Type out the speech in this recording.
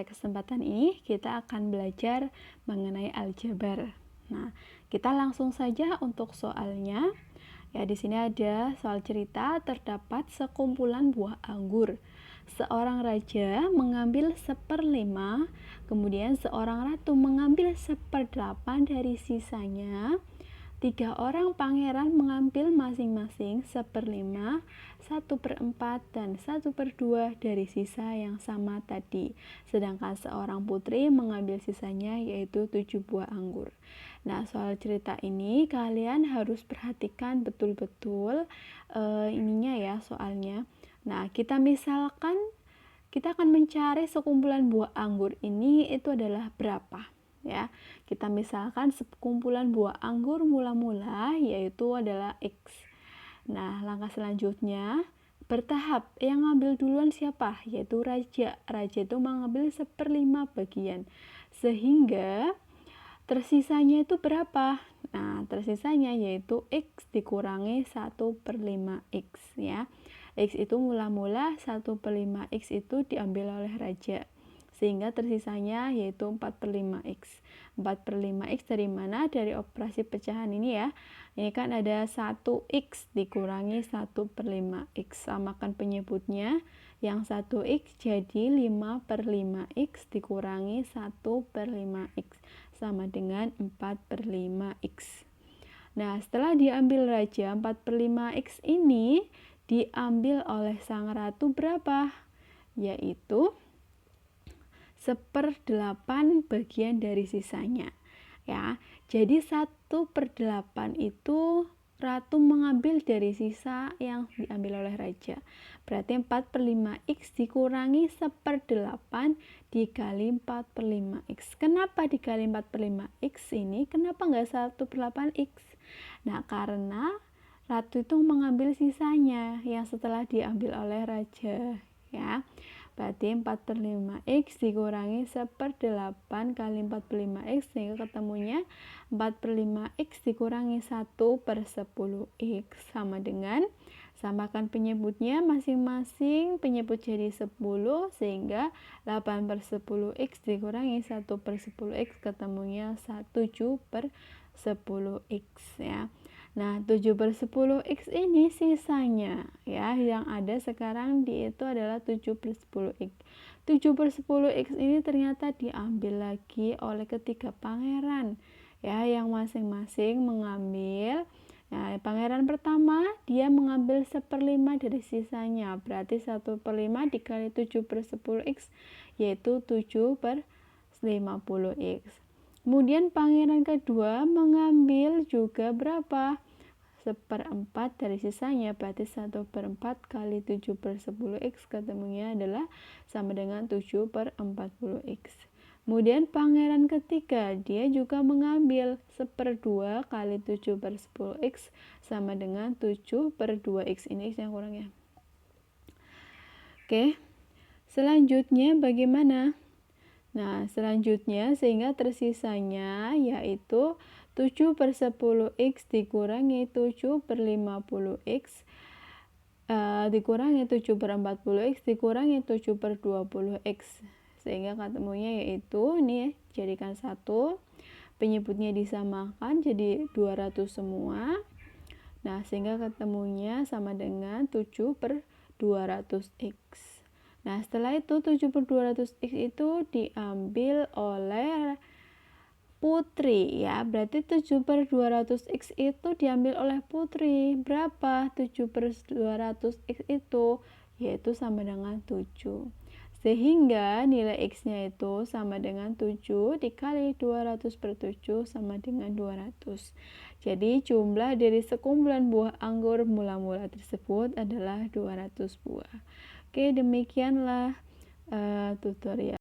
Kesempatan ini kita akan belajar mengenai aljabar. Nah, kita langsung saja untuk soalnya. Ya, di sini ada soal cerita, terdapat sekumpulan buah anggur. Seorang raja mengambil 1/5, kemudian seorang ratu mengambil 1/8 dari sisanya. 3 orang pangeran mengambil masing-masing 1/5, 1/4, dan 1/2 dari sisa yang sama tadi. Sedangkan seorang putri mengambil sisanya, yaitu 7 buah anggur. Nah, soal cerita ini kalian harus perhatikan betul-betul ininya ya, soalnya. Nah, kita akan mencari sekumpulan buah anggur ini itu adalah berapa. Ya, kita misalkan sekumpulan buah anggur mula-mula yaitu adalah X. Nah, langkah selanjutnya bertahap. Yang ngambil duluan siapa? Yaitu raja. Raja itu mengambil 1/5 bagian. Sehingga tersisanya itu berapa? Nah, tersisanya yaitu X dikurangi 1/5 X ya. X itu mula-mula 1/5 X itu diambil oleh raja. Sehingga tersisanya yaitu 4/5 X. 4/5 X dari mana? Dari operasi pecahan ini ya. Ini kan ada 1X dikurangi 1/5 X. Samakan penyebutnya. Yang 1X jadi 5/5 X dikurangi 1/5 X. Sama dengan 4/5 X. Nah, setelah diambil raja, 4/5 X ini diambil oleh sang ratu berapa? Yaitu 1/8 bagian dari sisanya ya. Jadi 1/8 itu ratu mengambil dari sisa yang diambil oleh raja. Berarti 4/5 X dikurangi 1/8 dikali 4/5 X. Kenapa dikali 4/5 X ini? Kenapa enggak 1/8 X? Nah, karena ratu itu mengambil sisanya yang setelah diambil oleh raja ya. Berarti 4/5 X dikurangi 1/8 kali 4/5 X, sehingga ketemunya 4/5 X dikurangi 1/10 X sama dengan, samakan penyebutnya masing-masing, penyebut jadi 10, sehingga 8/10 X dikurangi 1/10 X, ketemunya 7/10 X ya. Nah, 7/10 X ini sisanya ya, yang ada sekarang itu adalah 7/10 X. 7/10 X ini ternyata diambil lagi oleh ketiga pangeran ya, yang masing-masing mengambil. Nah, pangeran pertama dia mengambil 1/5 dari sisanya, berarti 1/5 dikali 7/10 X yaitu 7/50 X. Kemudian pangeran kedua mengambil juga berapa? 1/4 dari sisanya, berarti 1/4 kali 7/10 X, ketemunya adalah sama dengan 7/40 X. Kemudian pangeran ketiga dia juga mengambil 1/2 kali 7/10 X sama dengan 7/2 X. Ini X yang kurang ya. Oke, selanjutnya bagaimana? Nah, selanjutnya sehingga tersisanya yaitu 7/10 X dikurangi 7/50 X dikurangi 7/40 X dikurangi 7/20 X, sehingga ketemunya yaitu ini jadikan 1, penyebutnya disamakan jadi 200 semua. Nah, sehingga ketemunya sama dengan 7/200 X. Nah, setelah itu 7/200 X itu diambil oleh putri ya. Berarti 7/200 X itu diambil oleh putri. Berapa 7/200 X itu? Yaitu sama dengan 7. Sehingga nilai X-nya itu sama dengan 7 dikali 200/7 sama dengan 200. Jadi jumlah dari sekumpulan buah anggur mula-mula tersebut adalah 200 buah. Oke, demikianlah tutorial.